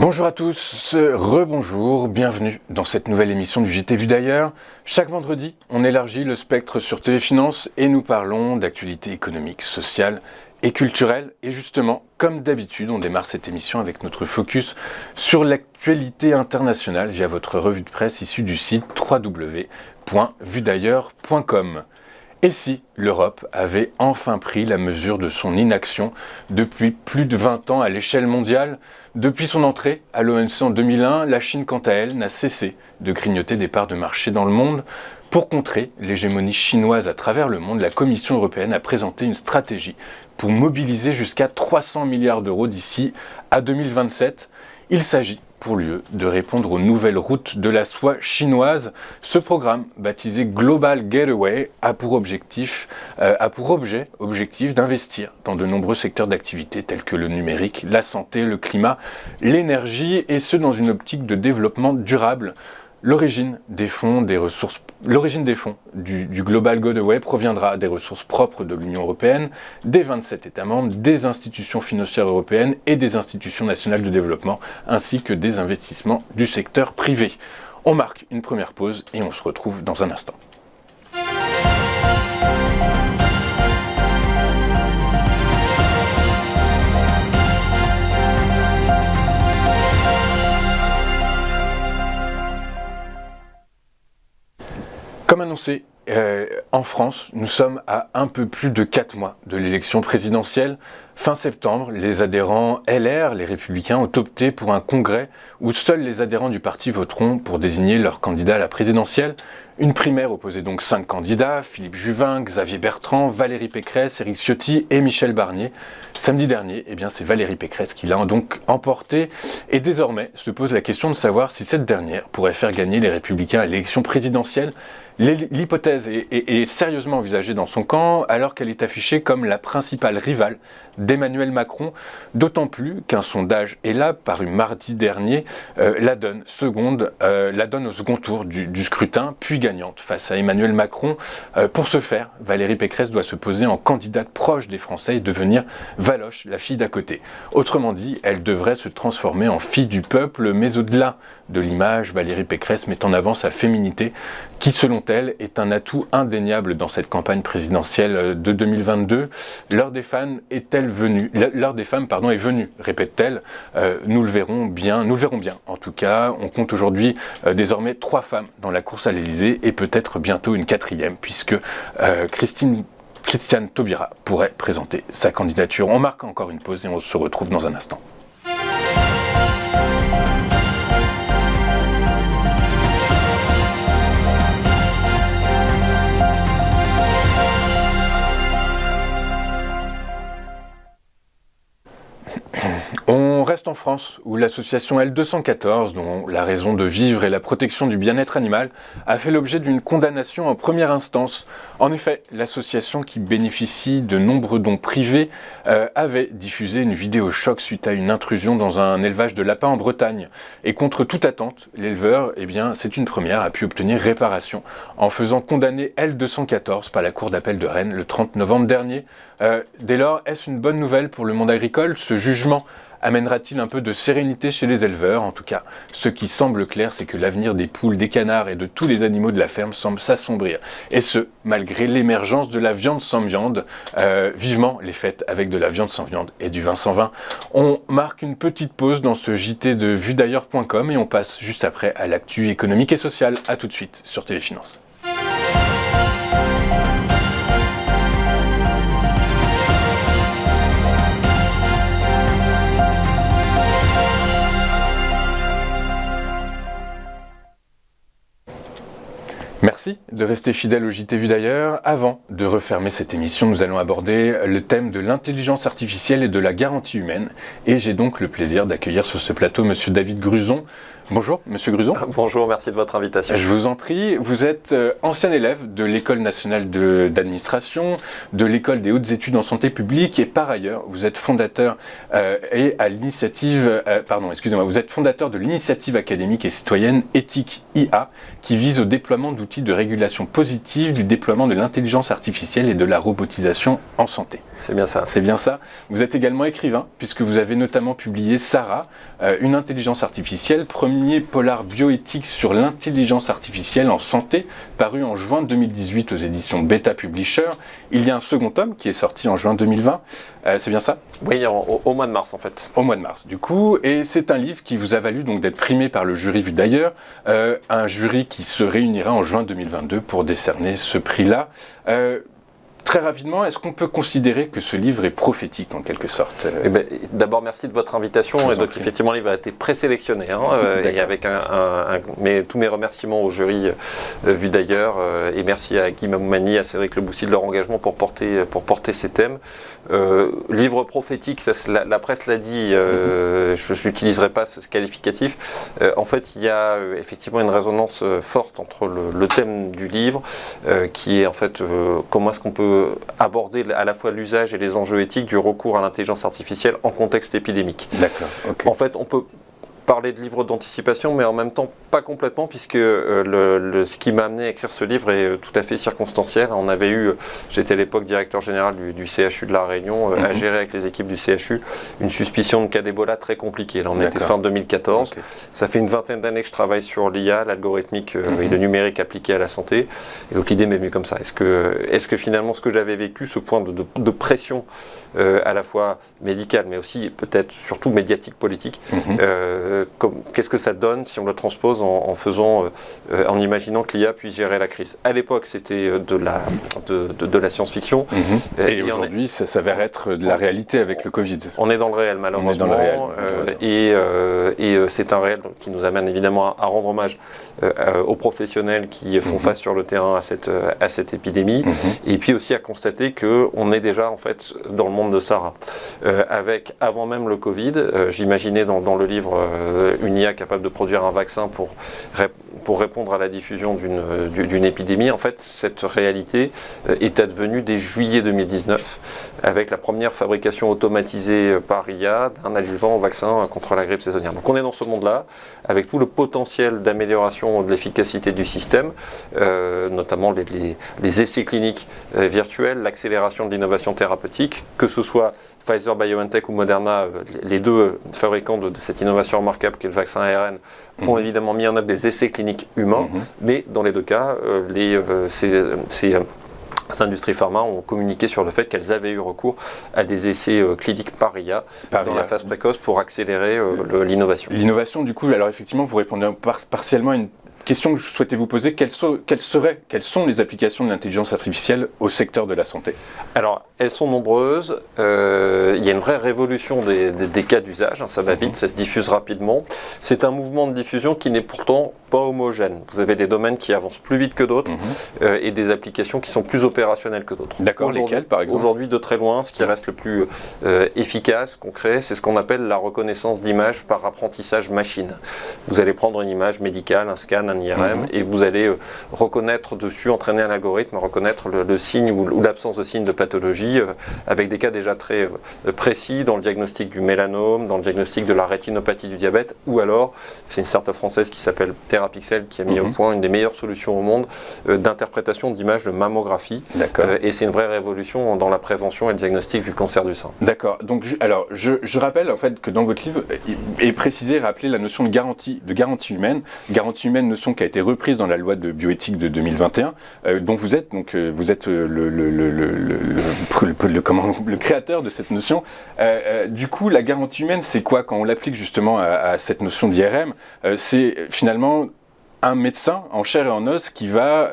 Bonjour à tous, rebonjour, bienvenue dans cette nouvelle émission du JT Vu d'ailleurs. Chaque vendredi, on élargit le spectre sur Téléfinance et nous parlons d'actualité économique, sociale et culturelle. Et justement, comme d'habitude, on démarre cette émission avec notre focus sur l'actualité internationale via votre revue de presse issue du site www.vudailleurs.com. Et si l'Europe avait enfin pris la mesure de son inaction depuis plus de 20 ans à l'échelle mondiale? Depuis son entrée à l'OMC en 2001, la Chine, quant à elle, n'a cessé de grignoter des parts de marché dans le monde. Pour contrer l'hégémonie chinoise à travers le monde, la Commission européenne a présenté une stratégie pour mobiliser jusqu'à 300 milliards d'euros d'ici à 2027. Il s'agit pour l'UE de répondre aux nouvelles routes de la soie chinoise. Ce programme, baptisé Global Gateway, a pour objectif d'investir dans de nombreux secteurs d'activité tels que le numérique, la santé, le climat, l'énergie, et ce dans une optique de développement durable. L'origine des fonds du Global Gateway proviendra des ressources propres de l'Union européenne, des 27 États membres, des institutions financières européennes et des institutions nationales de développement, ainsi que des investissements du secteur privé. On marque une première pause et on se retrouve dans un instant. Comme annoncé, en France, nous sommes à un peu plus de 4 mois de l'élection présidentielle. Fin septembre, les adhérents LR, les Républicains, ont opté pour un congrès où seuls les adhérents du parti voteront pour désigner leur candidat à la présidentielle. Une primaire opposait donc 5 candidats, Philippe Juvin, Xavier Bertrand, Valérie Pécresse, Éric Ciotti et Michel Barnier. Samedi dernier, c'est Valérie Pécresse qui l'a donc emporté. Et désormais, se pose la question de savoir si cette dernière pourrait faire gagner les Républicains à l'élection présidentielle. L'hypothèse est sérieusement envisagée dans son camp, alors qu'elle est affichée comme la principale rivale d'Emmanuel Macron, d'autant plus qu'un sondage ELAB paru mardi dernier la donne au second tour du scrutin, puis gagnante face à Emmanuel Macron. Pour ce faire, Valérie Pécresse doit se poser en candidate proche des Français et devenir Valoche, la fille d'à côté. Autrement dit, elle devrait se transformer en fille du peuple, mais au-delà de l'image, Valérie Pécresse met en avant sa féminité, qui selon elle est un atout indéniable dans cette campagne présidentielle de 2022. L'heure des femmes est venue, répète-t-elle. Nous le verrons bien. En tout cas, on compte aujourd'hui désormais 3 femmes dans la course à l'Élysée et peut-être bientôt une 4e, puisque Christiane Taubira pourrait présenter sa candidature. On marque encore une pause et on se retrouve dans un instant. On reste en France, où l'association L214, dont la raison de vivre est la protection du bien-être animal, a fait l'objet d'une condamnation en première instance. En effet, l'association, qui bénéficie de nombreux dons privés, avait diffusé une vidéo choc suite à une intrusion dans un élevage de lapins en Bretagne. Et contre toute attente, l'éleveur, c'est une première, a pu obtenir réparation en faisant condamner L214 par la Cour d'appel de Rennes le 30 novembre dernier. Dès lors, est-ce une bonne nouvelle pour le monde agricole? Ce jugement amènera-t-il un peu de sérénité chez les éleveurs? En tout cas, ce qui semble clair, c'est que l'avenir des poules, des canards et de tous les animaux de la ferme semble s'assombrir. Et ce, malgré l'émergence de la viande sans viande. Vivement les fêtes avec de la viande sans viande et du vin sans vin. On marque une petite pause dans ce JT de vudailleurs.com et on passe juste après à l'actu économique et sociale. A tout de suite sur Téléfinance. Merci de rester fidèle au JT Vu d'ailleurs. Avant de refermer cette émission, nous allons aborder le thème de l'intelligence artificielle et de la garantie humaine. Et j'ai donc le plaisir d'accueillir sur ce plateau Monsieur David Gruson. Bonjour, Monsieur Gruson. Bonjour, merci de votre invitation. Je vous en prie. Vous êtes ancien élève de l'École nationale d'administration, de l'École des hautes études en santé publique, et par ailleurs, vous êtes fondateur vous êtes fondateur de l'initiative académique et citoyenne Éthique IA, qui vise au déploiement d'outils de régulation positive, du déploiement de l'intelligence artificielle et de la robotisation en santé. C'est bien ça. C'est bien ça. Vous êtes également écrivain, puisque vous avez notamment publié Sarah, une intelligence artificielle, premier polar bioéthique sur l'intelligence artificielle en santé, paru en juin 2018 aux éditions Beta Publisher. Il y a un second tome qui est sorti en juin 2020. C'est bien ça? Oui, au mois de mars en fait. Au mois de mars, du coup. Et c'est un livre qui vous a valu donc d'être primé par le jury vu d'ailleurs, un jury qui se réunira en juin 2022 pour décerner ce prix-là. Très rapidement, est-ce qu'on peut considérer que ce livre est prophétique en quelque sorte? D'abord, merci de votre invitation. Et donc, effectivement, le livre a été présélectionné. Et avec mais tous mes remerciements au jury vu d'ailleurs. Et merci à Guy Mamoumani, à Cédric Leboussi de leur engagement pour porter ces thèmes. Livre prophétique, ça, la presse l'a dit, je n'utiliserai pas ce qualificatif. En fait, il y a effectivement une résonance forte entre le thème du livre, qui est en fait comment est-ce qu'on peut aborder à la fois l'usage et les enjeux éthiques du recours à l'intelligence artificielle en contexte épidémique. D'accord. Okay. En fait, on peut parler de livre d'anticipation, mais en même temps pas complètement, puisque ce qui m'a amené à écrire ce livre est tout à fait circonstanciel. On avait j'étais à l'époque directeur général du CHU de La Réunion, à gérer avec les équipes du CHU une suspicion de cas d'Ebola très compliquée. Là, on était fin 2014. Okay. Ça fait une vingtaine d'années que je travaille sur l'IA, l'algorithmique et le numérique appliqué à la santé. Et donc l'idée m'est venue comme ça. Est-ce que finalement ce que j'avais vécu, ce point de pression à la fois médicale, mais aussi peut-être surtout médiatique, politique, qu'est-ce que ça donne si on le transpose en imaginant que l'IA puisse gérer la crise. À l'époque, c'était de la science-fiction. Et aujourd'hui, ça s'avère être de la réalité avec le Covid. On est dans le réel, malheureusement. On est dans le réel, et c'est un réel qui nous amène évidemment à rendre hommage aux professionnels qui font face sur le terrain à cette épidémie, et puis aussi à constater qu'on est déjà en fait dans le monde de Sarah. Avant même le Covid, j'imaginais dans le livre une IA capable de produire un vaccin pour répondre à la diffusion d'une épidémie. En fait, cette réalité est advenue dès juillet 2019, avec la première fabrication automatisée par IA d'un adjuvant au vaccin contre la grippe saisonnière. Donc on est dans ce monde-là, avec tout le potentiel d'amélioration de l'efficacité du système, notamment les essais cliniques virtuels, l'accélération de l'innovation thérapeutique, que ce soit Pfizer, BioNTech ou Moderna, les deux fabricants de cette innovation remarquable qu'est le vaccin ARN, ont évidemment mis en œuvre des essais cliniques humains, mais dans les deux cas, ces industries pharma ont communiqué sur le fait qu'elles avaient eu recours à des essais cliniques par IA dans la phase précoce pour accélérer l'innovation. L'innovation, du coup, alors effectivement, vous répondez partiellement à une question que je souhaitais vous poser. Quelles sont les applications de l'intelligence artificielle au secteur de la santé? Alors, elles sont nombreuses. Il y a une vraie révolution des cas d'usage. Ça va vite, ça se diffuse rapidement. C'est un mouvement de diffusion qui n'est pourtant pas homogène. Vous avez des domaines qui avancent plus vite que d'autres et des applications qui sont plus opérationnelles que d'autres. D'accord, lesquelles par exemple? Aujourd'hui, de très loin, ce qui reste le plus efficace, concret, c'est ce qu'on appelle la reconnaissance d'images par apprentissage machine. Vous allez prendre une image médicale, un scan, un IRM, et vous allez reconnaître dessus, entraîner un algorithme à reconnaître le signe ou l'absence de signe de pathologie, avec des cas déjà très précis dans le diagnostic du mélanome, dans le diagnostic de la rétinopathie du diabète, ou alors, c'est une start-up française qui s'appelle Therapixel qui a mis au point une des meilleures solutions au monde d'interprétation d'images de mammographie. Et c'est une vraie révolution dans la prévention et le diagnostic du cancer du sein. D'accord. Donc, je rappelle en fait que dans votre livre est précisé et rappelé la notion de garantie humaine. Garantie humaine, notion qui a été reprise dans la loi de bioéthique de 2021, dont vous êtes le créateur de cette notion. Du coup, la garantie humaine, c'est quoi quand on l'applique justement à cette notion d'IRM? C'est finalement un médecin en chair et en os qui va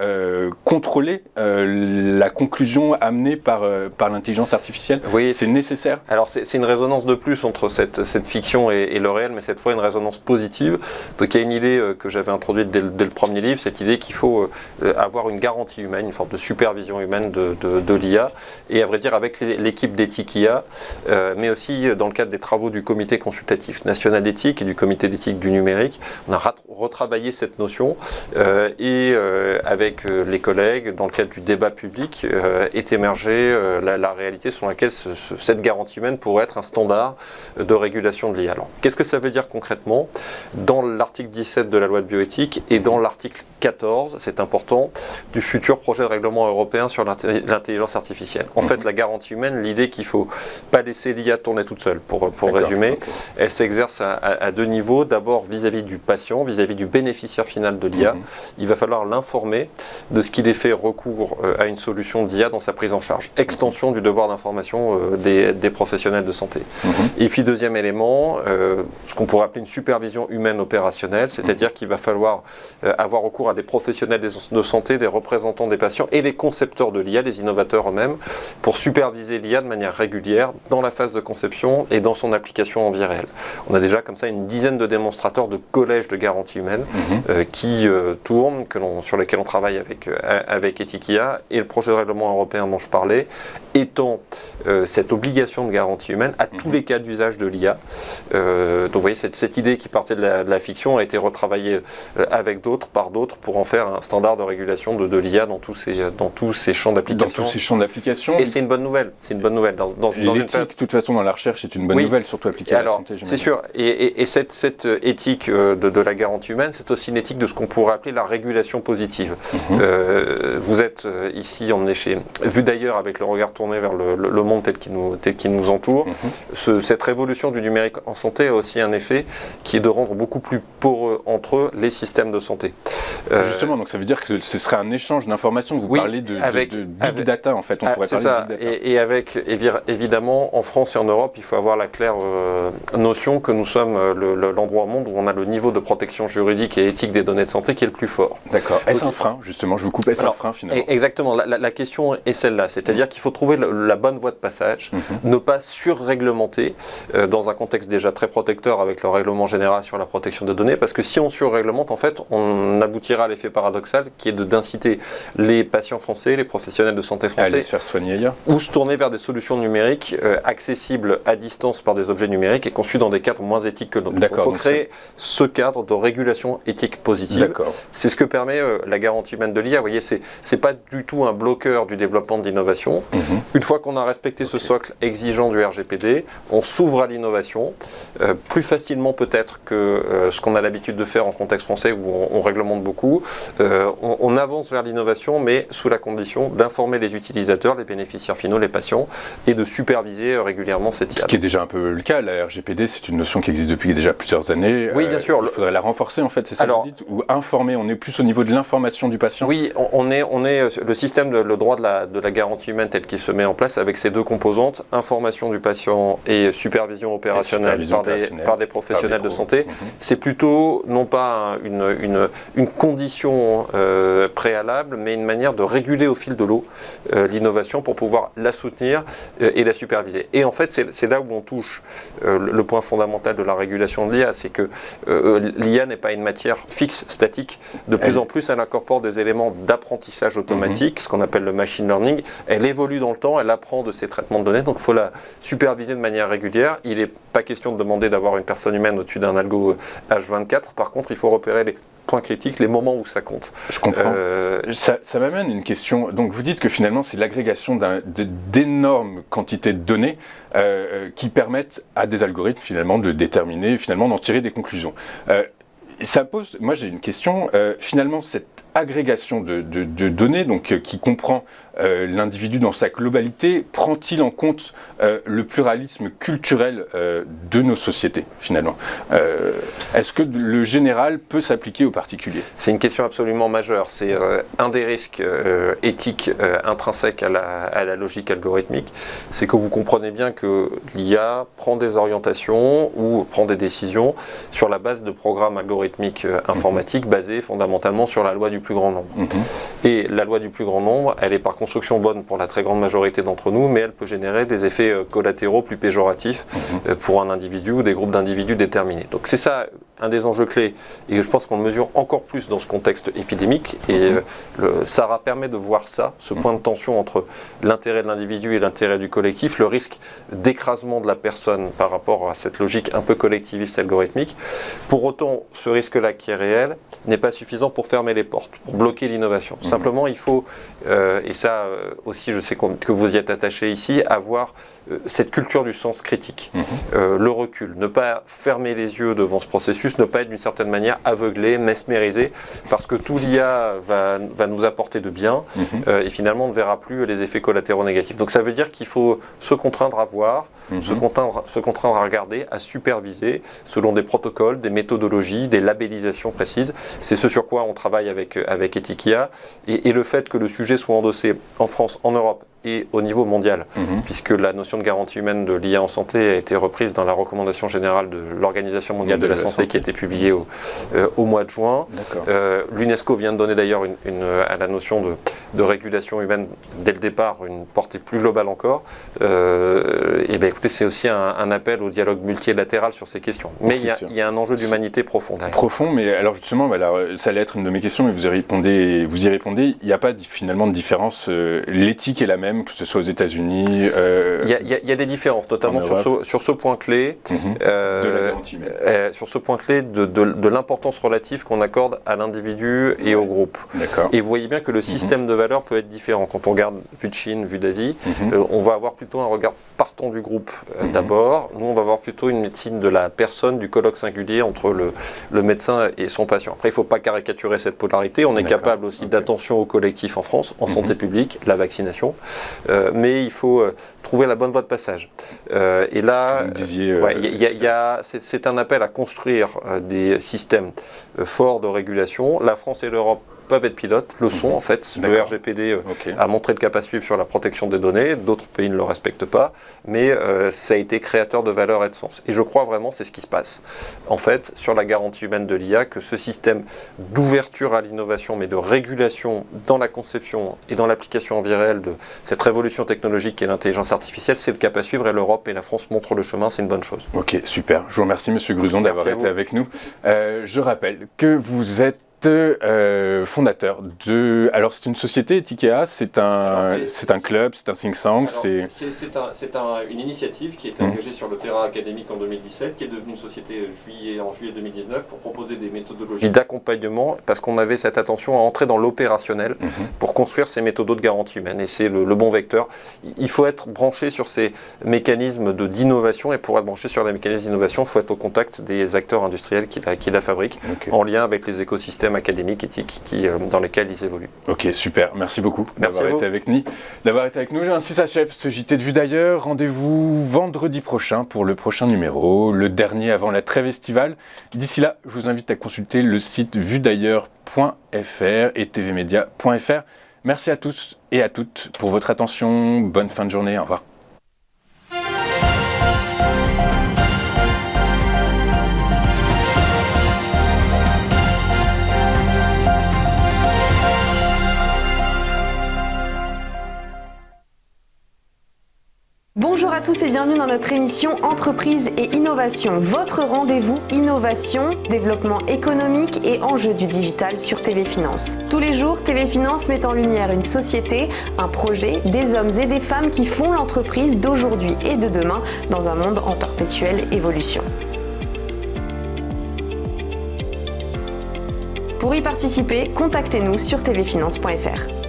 contrôler la conclusion amenée par l'intelligence artificielle. Oui, c'est nécessaire. Alors c'est une résonance de plus entre cette fiction et le réel, mais cette fois une résonance positive. Donc il y a une idée que j'avais introduite dès le premier livre, cette idée qu'il faut avoir une garantie humaine, une forme de supervision humaine de l'IA, et à vrai dire avec l'équipe d'éthique IA, mais aussi dans le cadre des travaux du comité consultatif national d'éthique et du comité d'éthique du numérique, on a retravaillé cette notion notion et avec les collègues, dans le cadre du débat public, est émergée la réalité selon laquelle cette garantie humaine pourrait être un standard de régulation de l'IA. Alors, qu'est-ce que ça veut dire concrètement? Dans l'article 17 de la loi de bioéthique et dans l'article 14, c'est important, du futur projet de règlement européen sur l'intelligence artificielle. En fait, la garantie humaine, l'idée qu'il ne faut pas laisser l'IA tourner toute seule, pour résumer, elle s'exerce à deux niveaux. D'abord, vis-à-vis du patient, vis-à-vis du bénéficiaire final de l'IA, il va falloir l'informer de ce qu'il ait fait recours à une solution d'IA dans sa prise en charge. Extension du devoir d'information des professionnels de santé. Et puis, deuxième élément, ce qu'on pourrait appeler une supervision humaine opérationnelle, c'est-à-dire qu'il va falloir avoir recours à des professionnels de santé, des représentants des patients et les concepteurs de l'IA, les innovateurs eux-mêmes, pour superviser l'IA de manière régulière dans la phase de conception et dans son application en vie réelle. On a déjà comme ça une dizaine de démonstrateurs de collèges de garantie humaine qui tournent, sur lesquels on travaille avec Ethikia, et le projet de règlement européen dont je parlais étend cette obligation de garantie humaine à tous les cas d'usage de l'IA. Donc vous voyez, cette idée qui partait de la fiction a été retravaillée avec d'autres, par d'autres, pour en faire un standard de régulation de l'IA dans tous ces champs d'application. Dans tous ces champs d'application. Et c'est une bonne nouvelle. C'est une bonne nouvelle. L'éthique, de toute façon, dans la recherche, c'est une bonne nouvelle, surtout appliquée à la santé. C'est sûr. Et cette éthique de la garantie humaine, c'est aussi une éthique de ce qu'on pourrait appeler la régulation positive. Vous êtes ici emmené vu d'ailleurs avec le regard tourné vers le monde tel qu'il nous entoure, cette révolution du numérique en santé a aussi un effet qui est de rendre beaucoup plus poreux entre eux les systèmes de santé. Justement, donc ça veut dire que ce serait un échange d'informations. Vous parlez de big data, en fait. On pourrait parler de big data. Et avec, évidemment, en France et en Europe, il faut avoir la claire notion que nous sommes l'endroit au monde où on a le niveau de protection juridique et éthique des données de santé qui est le plus fort. D'accord. Est-ce un frein, justement? Je vous coupe. Est-ce un frein, finalement? Exactement. La question est celle-là. C'est-à-dire qu'il faut trouver la bonne voie de passage, ne pas surréglementer dans un contexte déjà très protecteur avec le règlement général sur la protection des données, parce que si on surréglemente, en fait, on aboutira à l'effet paradoxal qui est d'inciter les patients français, les professionnels de santé français, à aller se faire soigner ailleurs, ou se tourner vers des solutions numériques accessibles à distance par des objets numériques et conçues dans des cadres moins éthiques que d'autres. Il faut créer ce cadre de régulation éthique positive. C'est ce que permet la garantie humaine de l'IA. Vous voyez, c'est pas du tout un bloqueur du développement de l'innovation. Une fois qu'on a respecté ce socle exigeant du RGPD, on s'ouvre à l'innovation plus facilement peut-être que ce qu'on a l'habitude de faire en contexte français où on réglemente beaucoup. On avance vers l'innovation, mais sous la condition d'informer les utilisateurs, les bénéficiaires finaux, les patients, et de superviser régulièrement cette IA. Ce qui est déjà un peu le cas. La RGPD, c'est une notion qui existe depuis déjà plusieurs années. Oui, bien sûr. Il faudrait la renforcer, en fait, c'est ça que vous dites? Ou informer, on est plus au niveau de l'information du patient? Oui, on est le système, le droit de la garantie humaine tel qu'il se met en place avec ces deux composantes, information du patient et supervision opérationnelle par des professionnels de santé. C'est plutôt, non pas une condition préalable, mais une manière de réguler au fil de l'eau l'innovation pour pouvoir la soutenir et la superviser. Et en fait, c'est là où on touche le point fondamental de la régulation de l'IA, c'est que l'IA n'est pas une matière fixe, statique. De plus en plus, elle incorpore des éléments d'apprentissage automatique, ce qu'on appelle le machine learning. Elle évolue dans le temps, elle apprend de ces traitements de données, donc il faut la superviser de manière régulière. Il n'est pas question de demander d'avoir une personne humaine au-dessus d'un algo H24. Par contre, il faut repérer les points critiques, les moments où ça compte. Je comprends. Ça m'amène une question. Donc vous dites que finalement c'est l'agrégation d'énormes quantités de données qui permettent à des algorithmes finalement de déterminer, finalement d'en tirer des conclusions. Ça pose, moi j'ai une question, finalement cette agrégation de données, donc qui comprend l'individu dans sa globalité, prend-il en compte le pluralisme culturel de nos sociétés, finalement? Est-ce que le général peut s'appliquer aux particuliers? C'est une question absolument majeure. C'est un des risques éthiques intrinsèques à la logique algorithmique. C'est que vous comprenez bien que l'IA prend des orientations ou prend des décisions sur la base de programmes algorithmiques informatiques basés fondamentalement sur la loi du plus grand nombre. Et la loi du plus grand nombre, elle est par construction bonne pour la très grande majorité d'entre nous, mais elle peut générer des effets collatéraux plus péjoratifs pour un individu ou des groupes d'individus déterminés. Donc c'est ça un des enjeux clés, et je pense qu'on le mesure encore plus dans ce contexte épidémique, et Sarah permet de voir ça, ce point de tension entre l'intérêt de l'individu et l'intérêt du collectif, le risque d'écrasement de la personne par rapport à cette logique un peu collectiviste algorithmique. Pour autant, ce risque-là qui est réel n'est pas suffisant pour fermer les portes, pour bloquer l'innovation. Simplement, il faut, et ça aussi je sais que vous y êtes attaché ici, avoir cette culture du sens critique, le recul, ne pas fermer les yeux devant ce processus, ne pas être d'une certaine manière aveuglé, mesmérisé, parce que tout l'IA va nous apporter de bien, et finalement on ne verra plus les effets collatéraux négatifs. Donc ça veut dire qu'il faut se contraindre à voir, se contraindre à regarder, à superviser, selon des protocoles, des méthodologies, des labellisations précises. C'est ce sur quoi on travaille avec Ethikia, et le fait que le sujet soit endossé en France, en Europe, et au niveau mondial, puisque la notion de garantie humaine de l'IA en santé a été reprise dans la recommandation générale de l'Organisation mondiale de la santé qui a été publiée au mois de juin. L'UNESCO vient de donner d'ailleurs à la notion de régulation humaine dès le départ une portée plus globale encore. Et bien écoutez, c'est aussi un appel au dialogue multilatéral sur ces questions. Mais il y a un enjeu d'humanité profond derrière. Profond, mais alors justement, ça allait être une de mes questions, mais vous y répondez. Il n'y a pas finalement de différence. L'éthique est la même, que ce soit aux États-Unis. Il y a des différences, notamment sur ce point clé, de la garantie humaine. sur ce point clé de l'importance relative qu'on accorde à l'individu et au groupe. Et vous voyez bien que le système de valeurs peut être différent. Quand on regarde vue de Chine, vue d'Asie, on va avoir plutôt un regard partant du groupe d'abord. Nous, on va avoir plutôt une médecine de la personne, du colloque singulier entre le médecin et son patient. Après, il ne faut pas caricaturer cette polarité. On est capable aussi d'attention au collectif en France, en santé publique, la vaccination. Mais il faut trouver la bonne voie de passage. Et là, c'est un appel à construire des systèmes forts de régulation. La France et l'Europe peuvent être pilotes, le sont en fait. Le RGPD a montré le cap à suivre sur la protection des données, d'autres pays ne le respectent pas, mais ça a été créateur de valeur et de sens. Et je crois vraiment, c'est ce qui se passe. En fait, sur la garantie humaine de l'IA, que ce système d'ouverture à l'innovation, mais de régulation dans la conception et dans l'application en vie réelle de cette révolution technologique qu'est l'intelligence artificielle, c'est le cap à suivre et l'Europe et la France montrent le chemin, c'est une bonne chose. Ok, super. Je vous remercie Monsieur Gruson d'avoir été avec nous. Je rappelle que vous êtes fondateur de... Alors c'est une société, Ethikia, c'est un club, c'est un think tank, c'est une initiative qui a été engagée sur le terrain académique en 2017, qui est devenue une société en juillet 2019 pour proposer des méthodologies d'accompagnement, parce qu'on avait cette attention à entrer dans l'opérationnel pour construire ces méthodos de garantie humaine, et c'est le bon vecteur. Il faut être branché sur ces mécanismes d'innovation, et pour être branché sur les mécanismes d'innovation, il faut être au contact des acteurs industriels qui la fabriquent, en lien avec les écosystèmes académiques, éthiques, dans lesquels ils évoluent. Ok, super. Merci beaucoup d'avoir été avec nous. Ainsi s'achève ce JT de Vue d'ailleurs. Rendez-vous vendredi prochain pour le prochain numéro, le dernier avant la trêve estivale. D'ici là, je vous invite à consulter le site vuedailleurs.fr et tvmedia.fr. Merci à tous et à toutes pour votre attention. Bonne fin de journée. Au revoir. Bonjour à tous et bienvenue dans notre émission Entreprise et Innovation, votre rendez-vous innovation, développement économique et enjeux du digital sur TV Finance. Tous les jours, TV Finance met en lumière une société, un projet, des hommes et des femmes qui font l'entreprise d'aujourd'hui et de demain dans un monde en perpétuelle évolution. Pour y participer, contactez-nous sur tvfinance.fr.